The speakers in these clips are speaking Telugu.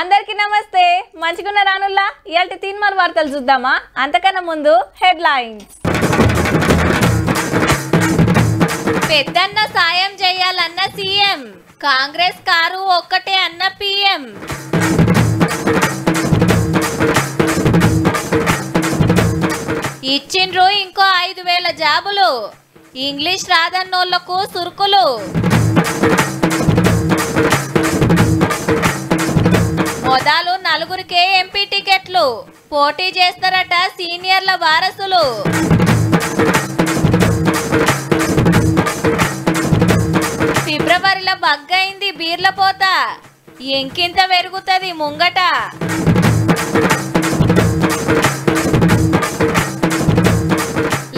అందరికీ నమస్తే మంచిగున్న రానుల్లా ఇయాల్టి తీన్మార్ వార్తలు చూద్దామా అంతకన్నా ముందు హెడ్లైన్స్ పెద్దన్న సాయం చేయాలన్న సీఎం కాంగ్రెస్ కారు ఒక్కటే అన్న పీఎం ఇచ్చిండ్రు ఇంకో 5000 జాబులు ఇంగ్లీష్ రాదన్నోళ్లకు సురుకులు మొదలు నలుగురికే ఎంపీ టికెట్లు పోటీ చేస్తారట సీనియర్ల వారసులు ఫిబ్రవరిలో బగ్గైంది బీర్ల పోత ఇంకింత పెరుగుతుంది ముంగట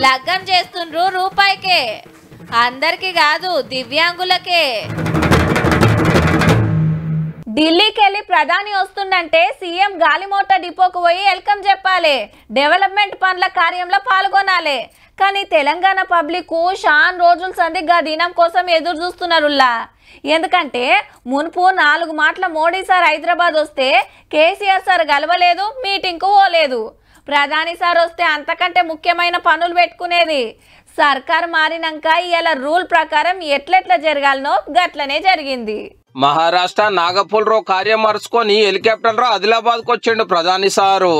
లగ్గం చేస్తుండ్రు రూపాయికే అందరికి కాదు దివ్యాంగులకే ఢిల్లీకి వెళ్ళి ప్రధాని వస్తుందంటే సీఎం గాలిమోట డిపోకు పోయి వెల్కమ్ చెప్పాలి డెవలప్మెంట్ పనుల కార్యంలో పాల్గొనాలి కానీ తెలంగాణ పబ్లిక్ షాన్ రోజుల సందిగ్గా దినం కోసం ఎదురు చూస్తున్నారుల్లా ఎందుకంటే మున్పు 4 మాటల మోడీ సార్ హైదరాబాద్ వస్తే కేసీఆర్ సార్ గెలవలేదు మీటింగ్కు పోలేదు ప్రధాని సార్ వస్తే అంతకంటే ముఖ్యమైన పనులు పెట్టుకునేది సర్కార్ మారినాక ఇలా రూల్ ప్రకారం ఎట్లెట్లా జరగాలనో గట్లనే జరిగింది మహారాష్ట్ర నాగపూర్ లో కార్యం మరుచుకొని హెలికాప్టర్ లో ఆదిలాబాద్ కు వచ్చిండు ప్రధాని sir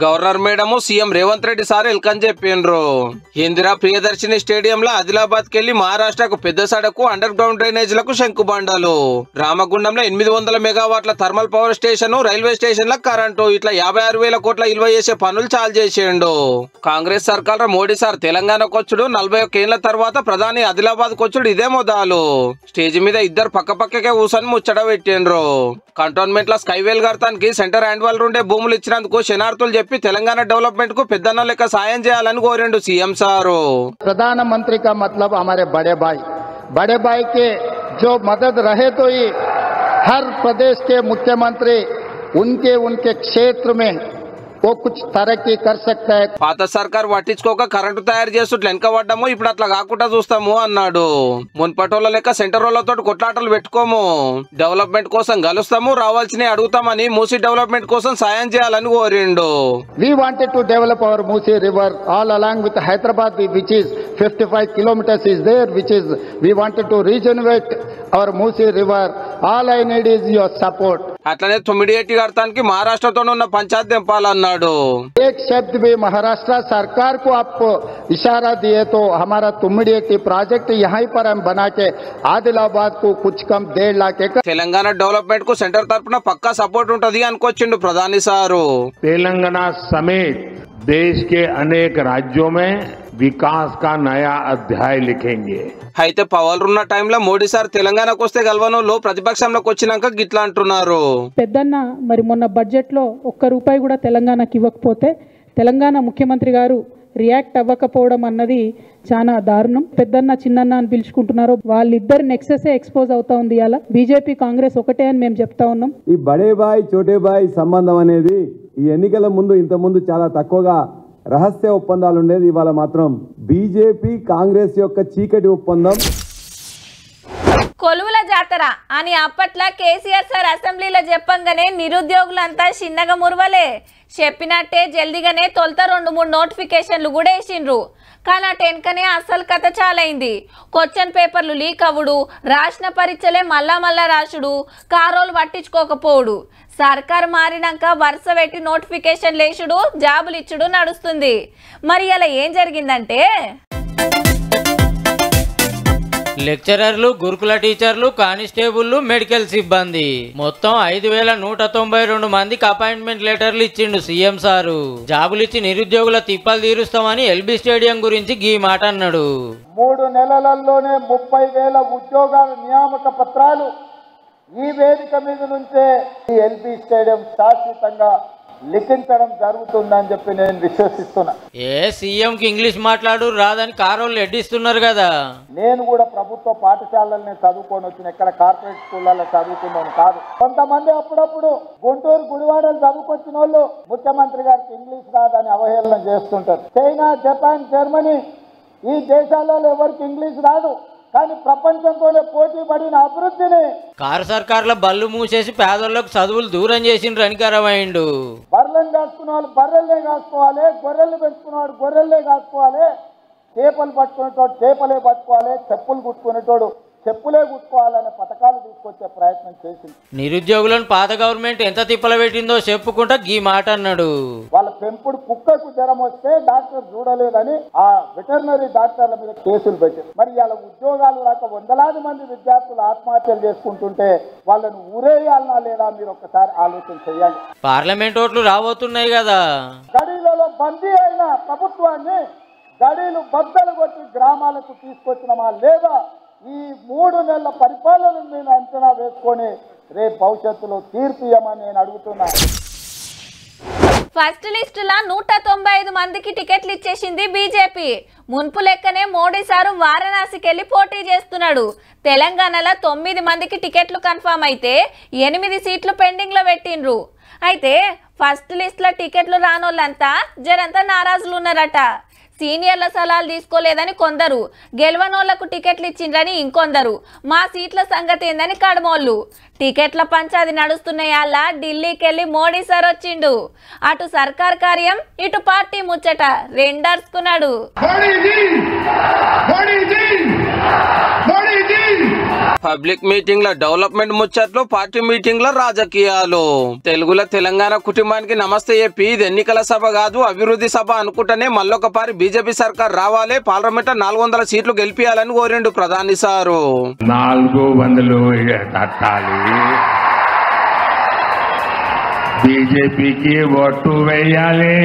governor madam CM Revanth Reddy sir welcome చెప్పిండ్రు ఇందిరా ప్రియదర్శిని స్టేడియం లో ఆదిలాబాద్ కెళ్లి మహారాష్ట్రకు పెద్ద సడకు అండర్ గ్రౌండ్ డ్రైనేజ్ లకు శంకుబండలు రామగుండంలో 800 మెగావాట్ల thermal power station railway station ల కరెంటు ఇట్లా 56,000 కోట్ల విలువ చేసే పనులు చాలు చేసిండు కాంగ్రెస్ సర్కార్ మోడీ సార్ తెలంగాణకు వచ్చుడు 41 ఏళ్ల తర్వాత ప్రధాని ఆదిలాబాద్ కు వచ్చుడు ఇదే మొదలు స్టేజ్ మీద ఇద్దరు పక్కపక్కకే ముచ్చట పెట్టిండ్రు కంటోన్మెంట్ లో స్కైవేల్ కడతానికి సెంటర్ హ్యాండ్ వాల్ ఉండే భూములు ఇచ్చినందుకు శనార్థులు చెప్పి తెలంగాణ డెవలప్మెంట్ కు పెద్దన్న లెక్క సాయం చేయాలని కోరిండు సీఎం సారు ప్రధాన మంత్రి का मतलब हमारे बड़े भाई के जो मदद रहे तो ही हर प्रदेश के मुख्यमंत्री उनके क्षेत्र में वो कुछ तरक्की कर सकता है పాత సర్కార్ పట్టించుకోక కరెంటు తయారు చేస్తూ వెనకబడ్డాము ఇప్పుడు అట్లా కాకుండా చూస్తాము అన్నాడు మున్పటోళ్ళ లెక్క సెంటర్ వాళ్ళతో కొట్లాటలు పెట్టుకోము డెవలప్మెంట్ కోసం కలుస్తాము రావాల్సినవి అడుగుతామని మూసీ డెవలప్మెంట్ కోసం సాయం చేయాలని కోరిండు We wanted to develop our Musi river all along with Hyderabad which is 55 kilometers is there which is we wanted to regenerate our Musi river all I need is your support అట్లనే 9 ఏటి కడతానికి మహారాష్ట్రతో ఉన్న పంచాయత్ దింపాలన్నాడు एक शब्द भी महाराष्ट्र सरकार को आप इशारा दिए तो हमारा 9 ఏటి प्रोजेक्ट यहीं पर हम बना के आदिलाबाद को कुछ कम 1.5 लाख एकड़ తెలంగాణ డెవలప్మెంట్ కు సెంటర్ తరపున పక్కా సపోర్ట్ ఉంటది అనుకొచ్చిండు ప్రధాని సారు तेलंगाना समेत देश के अनेक राज्यों में विकास का नया अध्याय लिखेंगे అయితే పవర్ ఉన్న టైంలో మోడీ సార్ తెలంగాణకు వస్తే గల్వనోళ్ళు ప్రతిపక్షంలోకి వచ్చినాక గిట్లా అంటున్నారు పెద్దన్న మరి మొన్న బడ్జెట్ లో ₹1 కూడా తెలంగాణకి ఇవ్వకపోతే తెలంగాణ ముఖ్యమంత్రి గారు రియాక్ట్ అవ్వకపోవడం అన్నది చాలా దారుణం పెద్దన్న చిన్నన్న అని పిలుచుకుంటున్నారు వాళ్ళిద్దరు నెక్సెసే ఎక్స్పోజ్ అవుతా ఉంది ఇలా బీజేపీ కాంగ్రెస్ ఒకటే అని మేము చెప్తా ఉన్నాం ఈ బడే బాయ్ చోటే బాయ్ సంబంధం అనేది ఈ ఎన్నికల ముందు ఇంత ముందు చాలా తక్కువగా రహస్య ఒప్పందాలు ఉండేది ఇవాళ మాత్రం బీజేపీ కాంగ్రెస్ యొక్క చీకటి ఒప్పందం కొలువుల జాతర అని అప్పట్లా కేసీఆర్ సార్ అసెంబ్లీలో చెప్పంగానే నిరుద్యోగులంతా చిన్నగా మురవలే చెప్పినట్టే జల్దిగానే తొలుత 2-3 నోటిఫికేషన్లు కూడా వేసిండ్రు కానీ ఆ టెన్కనే అసలు కథ చాలైంది క్వశ్చన్ పేపర్లు లీక్ అవ్వడు రాసిన పరీక్షలే మళ్ళా రాసుడు కారోలు పట్టించుకోకపోవుడు సర్కార్ మారినాక వరుస పెట్టి నోటిఫికేషన్ లేచుడు జాబులు ఇచ్చుడు నడుస్తుంది మరి ఇలా ఏం జరిగిందంటే లెక్చరర్లు గురుకుల టీచర్లు కానిస్టేబుల్లు మెడికల్ సిబ్బంది మొత్తం 5192 మందికి అపాయింట్మెంట్ లెటర్లు ఇచ్చిండు సీఎం సారు జాబులు ఇచ్చి నిరుద్యోగుల తిప్పలు తీరుస్తామని ఎల్బీ స్టేడియం గురించి గీ మాట అన్నాడు 3 నెలలలోనే 30,000 ఉద్యోగాల నియామక పత్రాలు ఈ వేదిక మీద నుంచే ఈ ఎల్బీ స్టేడియం శాశ్వతంగా లిఖించడం జరుగుతుందని చెప్పి నేను విశ్వసిస్తున్నా సీఎం కి ఇంగ్లీష్ మాట్లాడు రాదని కారోళ్ళు ఎడ్డిస్తున్నారు కదా నేను కూడా ప్రభుత్వ పాఠశాలల్ని చదువుకొని వచ్చిన ఎక్కడ కార్పొరేట్ స్కూళ్ళలో చదువుకున్నాను కాదు కొంతమంది అప్పుడప్పుడు గుంటూరు గుడివాడలు చదువుకొచ్చిన వాళ్ళు ముఖ్యమంత్రి గారికి ఇంగ్లీష్ రాదని అవహేళన చేస్తుంటారు చైనా జపాన్ జర్మనీ ఈ దేశాలలో ఎవరికి ఇంగ్లీష్ రాదు కానీ ప్రపంచంతోనే పోటీ పడిన అభివృద్ధిని కారు సర్కార్ల బళ్ళు మూసేసి పేదోళ్లకు చదువులు దూరం చేసిండ్రు అనికరమైండు. బర్రెలను కాసుకున్న వాళ్ళు బర్రెలనే కాసుకోవాలి, గొర్రెలు పెంచుకున్నవాడు గొర్రెలనే కాసుకోవాలి, చేపలు పట్టుకునేటోడు చేపలే పట్టుకోవాలి, చెప్పులు కుట్టుకునేటోడు చెప్పులే కుట్టుకోవాలనే పథకాలు తీసుకొచ్చే ప్రయత్నం చేసింది. నిరుద్యోగులను పాత గవర్నమెంట్ ఎంత తిప్పల పెట్టిందో చెప్పుకుంటా గీ మాట అన్నాడు. వాళ్ళ పెంపుడు కుక్కకు జ్వరం వస్తే డాక్టర్ చూడలేదని ఆ వెటర్నరీ డాక్టర్ల మీద కేసులు పెట్టారు. మరి వాళ్ళ ఉద్యోగాలు రాక వందలాది మంది విద్యార్థులు ఆత్మహత్యలు చేసుకుంటుంటే వాళ్ళను ఊరేయాలనా లేదా మీరు ఒక్కసారి ఆలోచన చేయండి. పార్లమెంట్ ఓట్లు రాబోతున్నాయి కదా, గడీలలో బందీ అయిన ప్రభుత్వాన్ని గడీలు బద్దలు కొట్టి గ్రామాలకు తీసుకొచ్చినమా లేదా? ఈ 3 నెలల పరిపాలనను నేను అంచనా వేసుకొని రేపు భవిష్యత్తులో తీర్పు ఇవ్వమని నేను అడుగుతున్నా. ఫస్ట్ లిస్టులా 195 మందికి టికెట్లు ఇచ్చేసింది బీజేపీ. మున్పు లెక్కనే మోడీ సారు వారణాసికి వెళ్ళి పోటీ చేస్తున్నాడు. తెలంగాణలో 9 మందికి టికెట్లు కన్ఫర్మ్ అయితే 8 సీట్లు పెండింగ్ లో పెట్టిండ్రు. అయితే ఫస్ట్ లిస్ట్ లో టికెట్లు రానోళ్ళంతా జరంతా నారాజులు ఉన్నారట. సీనియర్ల సలహాలు తీసుకోలేదని కొందరు, గెలవనోళ్లకు టికెట్లు ఇచ్చిండ్రని ఇంకొందరు, మా సీట్ల సంగతి ఏందని కడమోళ్ళు. టికెట్ల పంచాది నడుస్తున్నాయల్లా ఢిల్లీకి వెళ్ళి మోడీ సార్ వచ్చిండు. అటు సర్కార్ కార్యం, ఇటు పార్టీ ముచ్చట రెండర్చుకున్నాడు. పబ్లిక్ మీటింగ్ లో డెవలప్మెంట్ ముచ్చట్లు, పార్టీ మీటింగ్ లో రాజకీయాలు. తెలుగులో తెలంగాణ కుటుంబానికి నమస్తే చెప్పి ఇది ఎన్నికల సభ కాదు అభివృద్ధి సభ అనుకుంటేనే మళ్ళొకపారి బీజేపీ సర్కార్ రావాలి, పార్లమెంట్ 400 సీట్లు గెలిపియాలని కోరిండు ప్రధాని సారు. 400 తట్టాలి, బీజేపీకి ఓటు వేయాలి.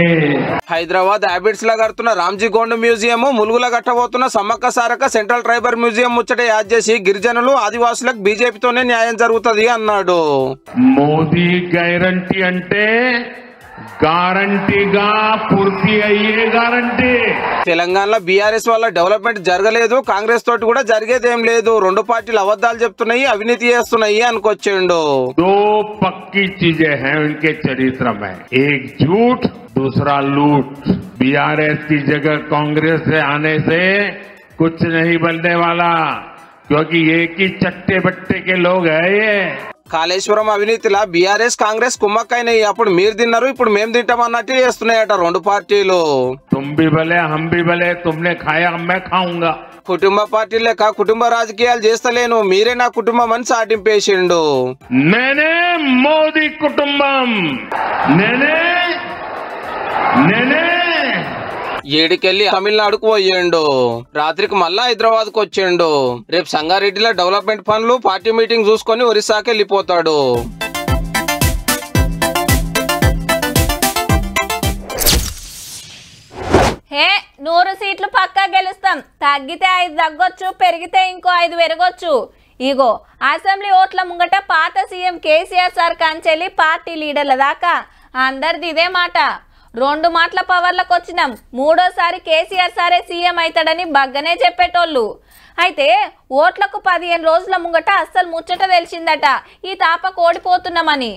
హైదరాబాద్ హ్యాబిట్స్ లా కడుతున్న రామ్జీ గోండ్ మ్యూజియం, ములుగుల కట్టబోతున్న Sammakka Sarakka central tribal museum ముచ్చట యాద్ చేసి గిరిజనులు ఆదివాసులకు బీజేపీతోనే న్యాయం జరుగుతుంది అన్నాడు. మోదీ గ్యారంటీ అంటే గ్యారంటీగా పూర్తి అయ్యే గ్యారంటీ. తెలంగాణలో బీఆర్ఎస్ వల్ల డెవలప్మెంట్ జరగలేదు, కాంగ్రెస్ తోటి కూడా జరిగేదేం లేదు, 2 పార్టీలు అబద్ధాలు చెప్తున్నాయి, అవినీతి చేస్తున్నాయి అనుకొచ్చిండు. 2 पक्की चीजें हैं उनके चरित्र में, एक झूठ, दूसरा लूट. बीआरएस की जगह कांग्रेस से आने से कुछ नहीं बनने वाला, क्योंकि एक ही चट्टे बट्टे के लोग हैं ये. కాళేశ్వరం అవినీతిలా బీఆర్ఎస్ కాంగ్రెస్ కుమ్మక్కైనాయి. అప్పుడు మీరు తిన్నారు, ఇప్పుడు మేము తింటామన్నట్టు చేస్తున్నాయట 2 పార్టీలు. तुम भी भले हम भी भले, तुमने खाया मैं खाऊंगा. కుటుంబ పార్టీ లెక్క కుటుంబ రాజకీయాలు చేస్తలేను, మీరే నా కుటుంబం అని చాటింపేసిండు. నేనే మోదీ కుటుంబం, నేనే ఏడికెళ్ళి తమిళనాడుకు పోయిండు, రాత్రికి మళ్ళా హైదరాబాద్ కు వచ్చిండు. రేపు సంగారెడ్డిలో డెవలప్మెంట్ పనులు, పార్టీ మీటింగ్ చూసుకొని ఒరిస్సాకి వెళ్ళిపోతాడు. హే 100 సీట్లు పక్కా గెలుస్తాం, తగ్గితే 5 తగ్గొచ్చు, పెరిగితే ఇంకో 5 పెరగొచ్చు. ఇగో అసెంబ్లీ ఓట్ల ముంగట పాత సీఎం కేసీఆర్ సార్ కంచెల్లి పార్టీ లీడర్ల దాకా అందరిది ఇదే మాట. 2 మాటల పవర్లకు వచ్చినాం, 3ోసారి కేసీఆర్ సారే సీఎం అవుతాడని బగ్గనే చెప్పేటోళ్ళు. అయితే ఓట్లకు 15 రోజుల ముంగట అస్సలు ముచ్చట తెలిసిందట ఈ తాపకు ఓడిపోతున్నామని.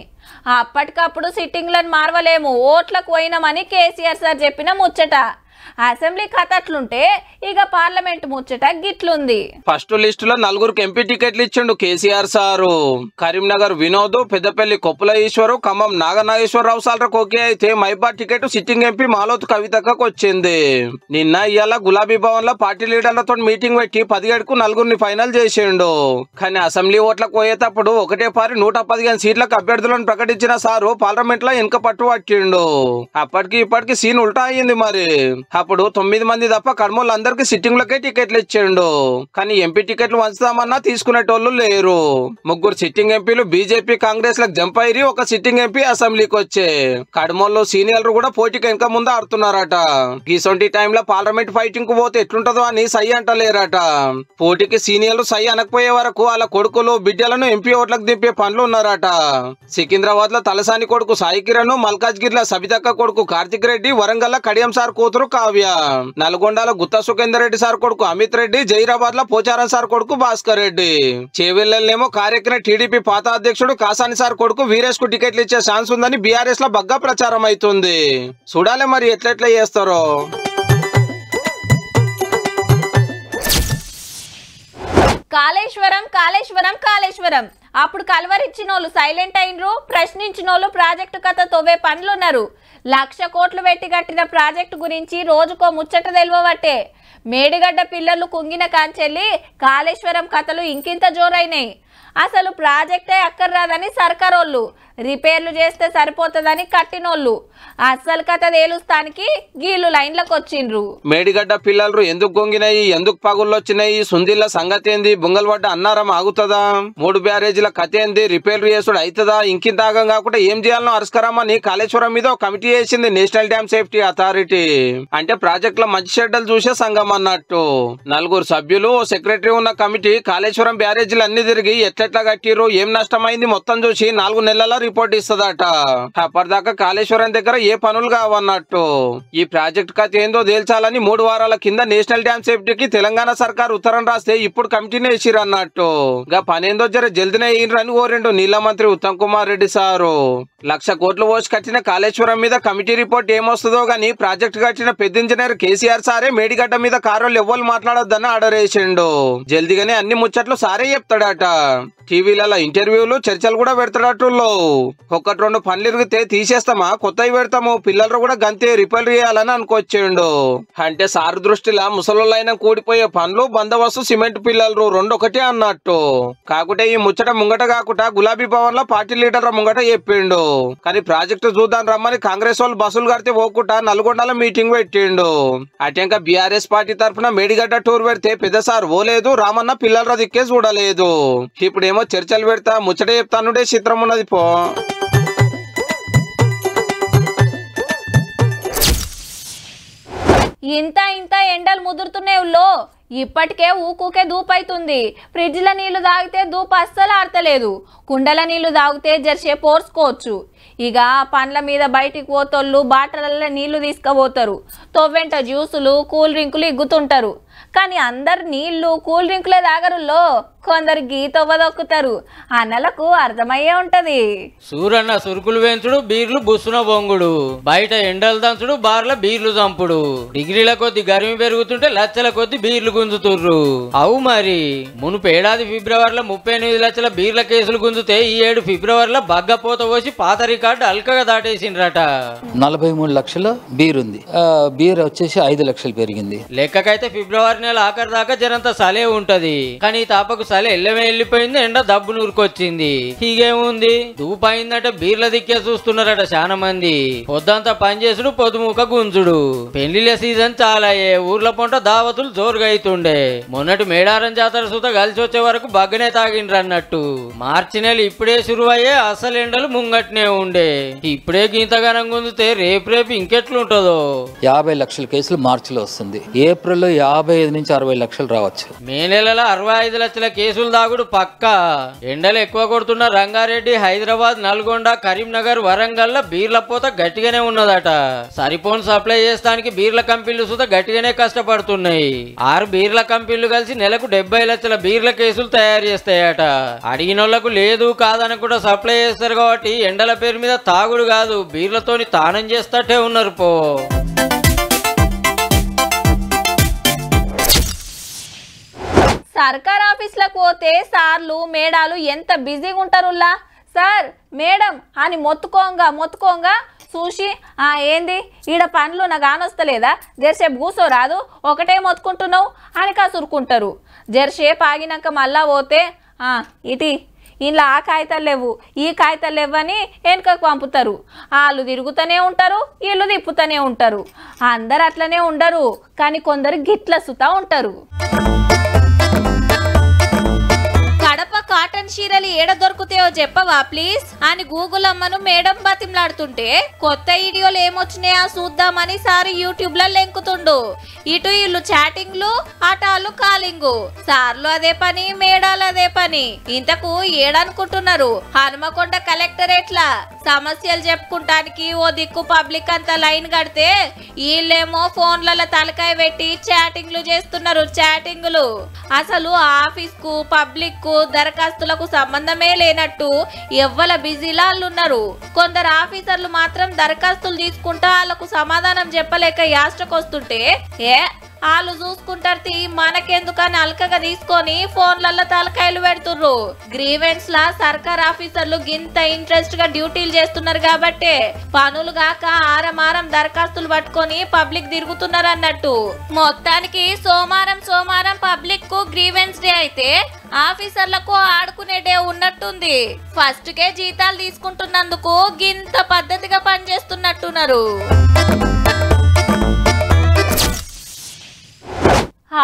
అప్పటికప్పుడు సిట్టింగ్లను మార్వలేము, ఓట్లకు పోయినామని కేసీఆర్ సార్ చెప్పిన ముచ్చట. అసెంబ్లీ కథ అట్లుంటే ఇక పార్లమెంట్ ముచ్చట గిట్లుంది. ఫస్ట్ లిస్ట్ లో 4 ఎంపీ టికెట్లు ఇచ్చిండు కేసీఆర్ సారు. కరీంనగర్ వినోద్, పెద్దపల్లి కొప్పుల ఈశ్వరు, ఖమ్మం నాగనాగేశ్వరరావు సార్లకు ఓకే అయితే మైబాద్ టికెట్ సిట్టింగ్ ఎంపీ మాలోత్ కవితకు వచ్చింది. నిన్న ఇవాళ గులాబీ భవన్ లో పార్టీ లీడర్లతో మీటింగ్ పెట్టి 17కు 4 ఫైనల్ చేసిండు. కానీ అసెంబ్లీ ఓట్లకు పోయేటప్పుడు ఒకటే పారి 115 సీట్లకు అభ్యర్థులను ప్రకటించిన సారు పార్లమెంట్ లో వెనక పట్టు పట్టిండు. అప్పటికి ఇప్పటికి సీన్ ఉల్టా అయ్యింది. మరి అప్పుడు 9 మంది తప్ప కర్మోళ్ళందరికీ సిట్టింగ్ లకే టికెట్లు ఇచ్చిండు. కానీ ఎంపీ టికెట్లు వంచుతామన్నా తీసుకునేటోళ్ళు లేరు. 3 సిట్టింగ్ ఎంపీలు బీజేపీ కాంగ్రెస్ లకు జంప్ అయ్యి 1 సిట్టింగ్ ఎంపీ అసెంబ్లీకి వచ్చే. కడమోళ్ళు సీనియర్లు కూడా పోటీకి వెనక ముందు ఆడుతున్నారట. గీసొంటి టైంలో పార్లమెంట్ ఫైటింగ్ కు పోతే ఎట్లుంటదో అని సై అంటలేరట. పోటీకి సీనియర్లు సై అనకపోయే వరకు వాళ్ళ కొడుకులు బిడ్డలను ఎంపీ ఓట్లకు దింపే పనులు ఉన్నారట. సికింద్రాబాద్ లో తలసాని కొడుకు సాయి కిరణ్, మల్కాజ్గిరి లో సబితక్క కొడుకు కార్తిక్ రెడ్డి, వరంగల్ లో కడియం సార్ కూతురు కావ్య, నల్గొండలో గుత్తా సుఖేందర్ రెడ్డి సార్ కొడుకు అమిత్ రెడ్డి, జైరాబాద్ లో పోచారం సార్ కొడుకు భాస్కర్ రెడ్డి, చేవెళ్లనేమో కార్యక్రమ టీడీపీ పాత అధ్యక్షుడు కాసాని సార్ కొడుకు వీరేష్ కు టికెట్లు ఇచ్చే ఛాన్స్ ఉందని బీఆర్ఎస్ లో బగ్గా ప్రచారం అవుతుంది. చూడాలి మరి ఎట్లెట్లా చేస్తారో. కాళేశ్వరం కాళేశ్వరం కాళేశ్వరం అప్పుడు కలవరిచ్చినోళ్ళు సైలెంట్ అయినరు, ప్రశ్నించినోళ్ళు ప్రాజెక్టు కథ తవ్వే పనులున్నారు. 1,00,000 కోట్లు పెట్టి కట్టిన ప్రాజెక్టు గురించి రోజుకో ముచ్చట తెలియవట్టే. మేడిగడ్డ పిల్లర్లు కుంగిన కాంచెల్లి కాళేశ్వరం కథలు ఇంకింత జోరైనాయి. అసలు ప్రాజెక్టే అక్కర్రాదని సర్కారోళ్ళు, రిపేర్లు చేస్తే సరిపోతుందని కట్టినోళ్ళు. అసలు కథ తేలుస్తానికి గీళ్ళు లైన్లకు వచ్చిండ్రు. మేడిగడ్డ పిల్లలు ఎందుకు గొంగినాయి, ఎందుకు పగుళ్ళొచ్చినాయి, సుందిల్ల సంగతి ఏంది, బొంగల్ పడ్డ అన్నారం ఆగుతుందా, 3 బ్యారేజీల కథ ఏంది, రిపేర్లు చేసుడు అవుతుందా, ఇంకింత ఆగం కాకుండా ఏం చేయాలనో అరుస్కరమని కాళేశ్వరం మీద ఒక కమిటీ వేసింది నేషనల్ డ్యామ్ సేఫ్టీ అథారిటీ. అంటే ప్రాజెక్టుల మంచి చెడ్డలు చూసే సంఘం అన్నట్టు. 4 సభ్యులు, సెక్రటరీ ఉన్న కమిటీ కాళేశ్వరం బ్యారేజీలు అన్ని తిరిగి ఎట్లెట్లా కట్టిరు, ఏం నష్టమైంది మొత్తం చూసి 4 నెలల రిపోర్ట్ ఇస్తదట. అప్పటిదాకా కాళేశ్వరం దగ్గర ఏ పనులు కావన్నట్టు. ఈ ప్రాజెక్ట్ కథ ఏందో తేల్చాలని 3 వారాల కింద నేషనల్ డ్యామ్ సేఫ్టీకి తెలంగాణ సర్కార్ ఉత్తరం రాస్తే ఇప్పుడు కమిటీనే వేసిరు అన్నట్టు. గా పనేందో జర జల్దినే వేయరని కోరిండు నీళ్ల మంత్రి ఉత్తమ్ కుమార్ రెడ్డి సారు. 1,00,000 కోట్లు పోసి కట్టిన కాళేశ్వరం మీద కమిటీ రిపోర్ట్ ఏమొస్తుందో గానీ ప్రాజెక్ట్ కట్టిన పెద్ద ఇంజనీర్ కేసీఆర్ సారే మేడిగడ్డ మీద కారోళ్ళు ఎవ్వరు మాట్లాడొద్దని ఆర్డర్ వేసిండు. జల్దిగానే అన్ని ముచ్చట్లు సారే చెప్తాడట. టీవీలలో ఇంటర్వ్యూలు, చర్చలు కూడా పెడతాడట్టుల్లో. 1-2 పనులు ఇరిగితే తీసేస్తామా, కొత్తవి పెడతాము, పిల్లలు కూడా గంతే రిపేర్ చేయాలని అనుకొచ్చిండు. అంటే సారు దృష్టిలా ముసలోళ్ళైనా కూడిపోయే పనులు, బందోబస్తు, సిమెంట్ పిల్లలు 2 ఒకటే అన్నట్టు. కాకుంటే ఈ ముచ్చట ముంగట కాకుండా గులాబీ భవన్ లో పార్టీ లీడర్ల ముంగట చెప్పిండు. కానీ ప్రాజెక్టు చూద్దాం రమ్మని కాంగ్రెస్ వాళ్ళు బస్సులు కడితే పోకుండా నల్గొండలో మీటింగ్ పెట్టిండు. అటెంక బీఆర్ఎస్ పార్టీ తరఫున మేడిగడ్డ టూర్ పెడితే పెద్ద సార్ ఓలేదు, రామన్న పిల్లల దిక్కే చూడలేదు. ఇప్పుడేమో చర్చలు పెడతా ముచ్చట చెప్తానుడే చిత్రం ఉన్నది పో. ఇంత ఎండలు ముదురుతున్నాయిలో ఇప్పటికే ఊకూకే దూపైతుంది. ఫ్రిడ్జ్ల నీళ్లు తాగితే దూపు అస్సలు ఆడతలేదు. కుండల నీళ్లు తాగితే జర్సే పోర్చుకోవచ్చు. ఇక పండ్ల మీద బయటికి పోతోళ్ళు బాటలలో నీళ్లు తీసుకుపోతారు. తొవ్వెంట జ్యూసులు, కూల్ డ్రింకులు ఇగ్గుతుంటారు. కానీ అందరు నీళ్లు, కూల్ డ్రింకులే తాగరుల్లో. కొందరు గీతొవ్వదొక్కుతారు. అన్నలకు అర్థమయ్యే ఉంటది. సూరన్న సురుకులు వేంచుడు, బీర్లు బుస్సున బొంగుడు, బయట ఎండలు దంచుడు, బార్ల బీర్లు చంపుడు. డిగ్రీల కొద్ది గరిమి పెరుగుతుంటే లక్షల కొద్ది బీర్లు గుంజుతుర్రు. అవు మరి మునుపు ఏడాది ఫిబ్రవరిలో 38 లక్షల బీర్ల కేసులు గుంజుతే ఈ ఏడు ఫిబ్రవరిలో బగ్గపోత పోసి పాత రికార్డు అల్కగా దాటేసిండ్రట. 43 లక్షల బీర్ ఉంది. బీర్ వచ్చేసి 5 లక్షలు పెరిగింది. లెక్కకైతే ఫిబ్రవరి నెల ఆఖరి దాకా జరంత సలే ఉంటది. కానీ తాపకు సలే ఎల్లమే వెళ్ళిపోయింది, ఎండ దబ్బు నూరుకొచ్చింది. హీగేముంది, దూపైందంటే బీర్ల దిక్కే చూస్తున్నారట చాలా మంది. పొద్దంతా పనిచేసుడు, పొద్దుముక గుంజుడు. పెళ్లిళ్ళ సీజన్ చాలా ఊర్ల పొంట దావతులు జోరుగా అవుతుండే. మొన్నటి మేడారం జాతర సుత కలిసి వచ్చే వరకు బగ్గనే తాగిండ్రు అన్నట్టు. మార్చి నెల ఇప్పుడే శురువయ్యే అసలు ఎండలు ముంగట్నే ఉండే. ఇప్పుడే గీతగానం గుంజితే రేపు ఇంకెట్లుంటదో. 50 లక్షల కేసులు మార్చిలో వస్తుంది. ఏప్రిల్లో 55 నుంచి 60 లక్షలు రావచ్చు. మే నెలలో 65 లక్షల కేసులు దాగుడు పక్కా. ఎండలు ఎక్కువ కొడుతున్న రంగారెడ్డి, హైదరాబాద్, నల్గొండ, కరీంనగర్, వరంగల్ లో బీర్ల పోత గట్టిగానే ఉన్నదట. సరిపోను సప్లై చేస్తానికి బీర్ల కంపెనీలు సుత గట్టిగానే కష్టపడుతున్నాయి. 6 బీర్ల కంపెనీలు కలిసి నెలకు 70 లక్షల బీర్ల కేసులు తయారు చేస్తాయట. అడిగినోళ్లకు లేదు కాదని కూడా సప్లై చేస్తారు కాబట్టి ఎండల పేరు మీద తాగుడు కాదు, బీర్లతోని తానం చేస్తట్టే ఉన్నారు పో. సర్కార్ ఆఫీసులకు పోతే సార్లు, మేడాలు ఎంత బిజీగా ఉంటారులా. సార్, మేడం అని మొత్తుకోంగా చూసి ఏంది ఈడ పనులు నాకు ఆనొస్తలేదా, జరసేపు కూసోరాదు, ఒకటే మొత్తుకుంటున్నావు అని కసురుకుంటారు. జరసేపు ఆగినాక మళ్ళా పోతే ఇటీ ఇంట్లో ఆ కాగితాలు లేవు, ఈ కాగితాలు లేవని వెనుకకు పంపుతారు. వాళ్ళు తిరుగుతూనే ఉంటారు, వీళ్ళు తిప్పుతూనే ఉంటారు. అందరు అట్లనే ఉండరు, కానీ కొందరు గిట్ల సుతా ఉంటారు. కడప కాటన్ చీరలు ఏడ దొరుకుతాయో చెప్పవా ప్లీజ్ అని గూగుల్ అమ్మను మేడం బతిమలాడుతుంటే కొత్త వీడియోలు ఏమొచ్చినాయా చూద్దామని సార్ యూట్యూబ్ లో లెంకుతుండు. ఇటు ఇల్లు చాటింగ్లు, అటాలు కాలింగు. సార్లు అదే పని, మేడాలు అదే పని. ఇంతకు ఏడనుకుంటున్నారు? హనుమకొండ కలెక్టరేట్లా సమస్యలు చెప్పుకుంటానికి ఓ దిక్కు పబ్లిక్ అంతా లైన్ కడితే వీళ్ళేమో ఫోన్లలో తలకాయ పెట్టి చాటింగ్లు చేస్తున్నారు. చాటింగ్లు అసలు ఆఫీస్ కు, పబ్లిక్ కు, దరఖాస్తులకు సంబంధమే లేనట్టు ఎవ్వల బిజీలా ఉన్నారు. కొందరు ఆఫీసర్లు మాత్రం దరఖాస్తులు తీసుకుంటా వాళ్ళకు సమాధానం చెప్పలేక యాస్టకొస్తుంటే వాళ్ళు చూసుకుంటారు మనకెందుకని అల్కగా తీసుకొని ఫోన్లలో తలకాయలు పెడుతుర్రు. గ్రీవెన్స్ లా సర్కార్ ఆఫీసర్లు గింత ఇంట్రెస్ట్ గా డ్యూటీలు చేస్తున్నారు కాబట్టి పనులు గాక ఆరమారం దరఖాస్తులు పట్టుకొని పబ్లిక్ తిరుగుతున్నారు అన్నట్టు. మొత్తానికి సోమవారం పబ్లిక్ కు గ్రీవెన్స్ డే అయితే ఆఫీసర్లకు ఆడుకునే డే ఉన్నట్టుంది. ఫస్ట్ కే జీతాలు తీసుకుంటున్నందుకు గింత పద్ధతిగా పనిచేస్తున్నట్టున్నారు.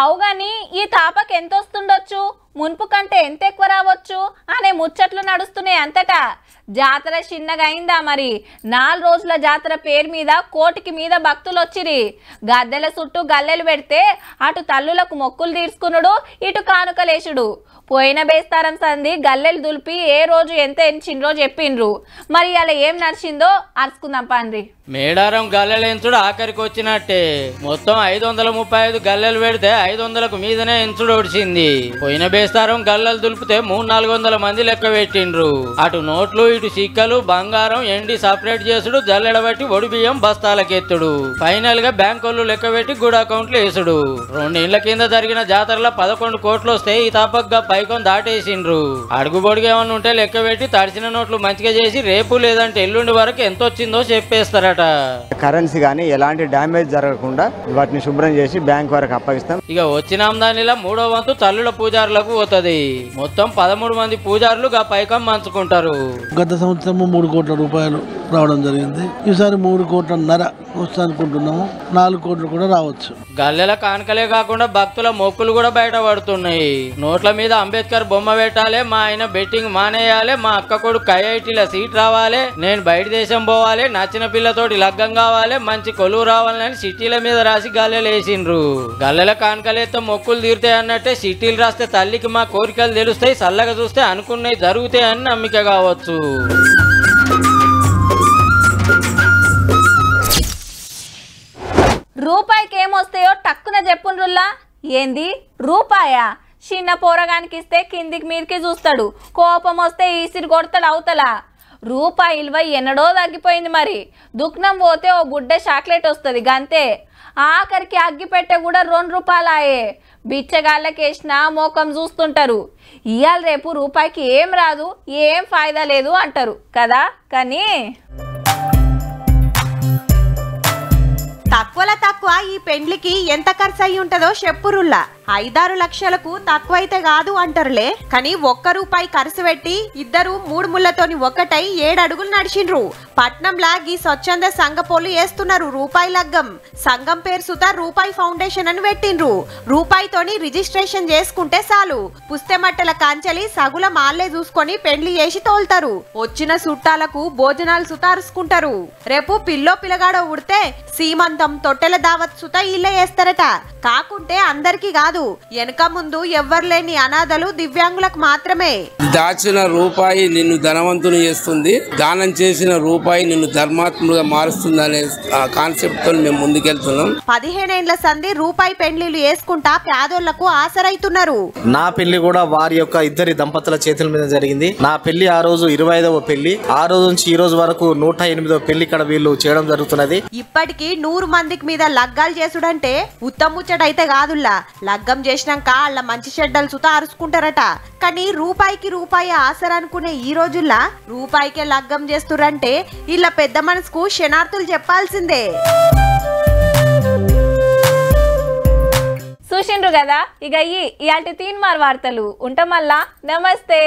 అవుగాని ఈ తాపకి ఎంత వస్తుండొచ్చు, మున్పు కంటే ఎంత ఎక్కువ రావచ్చు అనే ముచ్చట్లు నడుస్తున్నాయి అంతటా. జాతర చిన్నగా అయిందా మరి? 4 రోజుల జాతర పేరు మీద కోటికి మీద భక్తులు వచ్చిరి. గద్దెల చుట్టూ గల్లెలు పెడితే అటు తల్లులకు మొక్కులు తీర్చుకునుడు, ఇటు కానుకలేసుడు. పోయిన బేస్తారం సంది గల్లెలు దులిపి ఏ రోజు ఎంత ఎంచిండ్రో చెప్పిండ్రు. మరి అలా ఏం నడిచిందో అరుచుకుందాం పాండ్రి. మేడారం గల్లెలు ఎంచుడు ఆఖరికి వచ్చినట్టే. మొత్తం 535 గల్లెలు పెడితే 500కు మీదనే ఎంచుడు ఒడిచింది. పోయిన బేస్తారం గల్లెలు దులిపితే 300-400 మంది లెక్క పెట్టిండ్రు. అటు నోట్లు ఇటు సిక్కలు బంగారం ఎండి సపరేట్ చేసుడు, జల్లెడబట్టి ఒడి బియ్యం బస్తాలకెత్తుడు, ఫైనల్ గా బ్యాంకులు లెక్క పెట్టి గుడ్ అకౌంట్లు వేసుడు. 2 ఏళ్ల కింద జరిగిన జాతరలో 11 కోట్లు వస్తే ఈ తాపగ్గా పైకొని దాటేసిండ్రు. అడుగు పొడుగు ఏమన్నా ఉంటే లెక్క పెట్టి తడిసిన నోట్లు మంచిగా చేసి రేపు లేదంటే ఎల్లుండి వరకు ఎంత వచ్చిందో చెప్పేస్తారట. కరెన్సీ గానీ ఎలాంటి డ్యామేజ్ జరగకుండా వాటిని శుభ్రం చేసి బ్యాంక్ వరకు అప్పగిస్తాం. ఇక వచ్చిన ఆమ్దానిలో 3వ వంతు తల్లుల పూజారులకు పోతుంది. మొత్తం 13 మంది పూజారులు గా పైకం పంచుకుంటారు. గత సంవత్సరం 3 కోట్ల రూపాయలు రావడం జరిగింది. ఈసారి 3,5 కోట్ల వస్తా అనుకుంటున్నాము. 4 కోట్లు కూడా రావచ్చు. గల్లెల కానుకలే కాకుండా భక్తుల మొక్కులు కూడా బయటపడుతున్నాయి. నోట్ల మీద అంబేద్కర్ బొమ్మ పెట్టాలి, మా ఆయన బెట్టింగ్ మానేయాలి, మా అక్క కొడుకు ఐఐటీల సీట్ రావాలి, నేను బయట దేశం పోవాలి, నచ్చిన పిల్లతోటి లగ్గం కావాలి, మంచి కొలువు రావాలని సిటీల మీద రాసి గల్లెలు వేసిండ్రు. గల్లెల కానుకలేస్తే మొక్కులు తీరుతాయి అన్నట్టే సిటీలు రాస్తే తల్లికి మా కోరికలు తెలుస్తాయి, చల్లగా చూస్తే అనుకున్నవి జరుగుతాయి అని నమ్మిక కావచ్చు. రూపాయికి ఏమొస్తాయో టక్కున చెప్పుండ్రుల్లా. ఏంది రూపాయా? చిన్న పోరగానికి ఇస్తే కిందికి మీదకి చూస్తాడు, కోపం వస్తే ఈసిరి కొడతాడు అవతల. రూపాయి విలువ ఎన్నడో తగ్గిపోయింది మరి. దుఃఖం పోతే ఓ బుడ్డ చాక్లెట్ వస్తుంది గంతే. ఆఖరికి అగ్గిపెట్టె కూడా 2 రూపాయలాయే. బిచ్చగాళ్ళకేసిన మోకం చూస్తుంటారు. ఇవాళ రేపు రూపాయికి ఏం రాదు, ఏం ఫాయిదా లేదు అంటారు కదా. కానీ తక్కువ ఈ పెండ్లికి ఎంత ఖర్చు అయి ఉంటదో చెప్పురుల్లా. 5-6 లక్షలకు తక్కువైతే కాదు అంటారులే. కానీ 1 రూపాయి ఖర్చు పెట్టి ఇద్దరు 3 ముళ్ళతోని ఒకటై 7 అడుగులు నడిచిండ్రు. పట్నంలా గీ స్వచ్ఛంద సంఘపోలు వేస్తున్నారు రూపాయి లగ్గం. సంఘం పేరు సుతా రూపాయి ఫౌండేషన్ అని పెట్టిండ్రు. రూపాయితోని రిజిస్ట్రేషన్ చేసుకుంటే చాలు, పుస్తెమట్టల కాంచలి సగుల మాల్లే చూసుకొని పెండ్లి చేసి తోలుతారు. వచ్చిన చుట్టాలకు భోజనాలు సుతారుసుకుంటారు. రేపు పిల్లగాడో ఉడితే సీమంతం తొట్టెల దావత్ సుతా ఇల్లే వేస్తారట. కాకుంటే అందరికి కాదు, వెనక ముందు ఎవ్వరు లేని అనాథలు దివ్యాంగులకు మాత్రమే. దాచిన రూపాయి నిన్ను ధనవంతుని చేస్తుంది, దానం చేసిన రూపాయి నిన్ను ధర్మాత్ముగా మారుస్తుంది అనే కాన్సెప్ట్ తో మేము ముందుకెళ్తున్నాం. 15 ఏళ్ల సంది రూపాయి పెండ్లిలు వేసుకుంటా పేదోళ్లకు ఆసరైతున్నారు. నా పెళ్లి కూడా వారి యొక్క ఇద్దరి దంపతుల చేతుల మీద జరిగింది. నా పెళ్లి ఆ రోజు 25వ పెళ్లి. ఆ రోజు నుంచి ఈ రోజు వరకు 108వ పెళ్లి ఇక్కడ వీళ్ళు చేయడం జరుగుతున్నది. ఇప్పటికి 100 మందికి మీద లగ్గాలు చేసుడంటే ఉత్తముచ్చటైతే కాదుల్లా. లగ్గం చేసినాక వాళ్ళ మంచి చెడ్డలు సుతా అరుచుకుంటారట. కానీ రూపాయికి రూపాయి ఆసరా అనుకునే ఈ రోజుల్లా రూపాయికే లగ్గం చేస్తురంటే ఇలా పెద్ద మనసుకు శనార్థులు చెప్పాల్సిందే. చూసిండ్రు కదా. ఇక ఇయాల్టి తీన్మార్ వార్తలు ఉంటాం. మళ్ళా నమస్తే.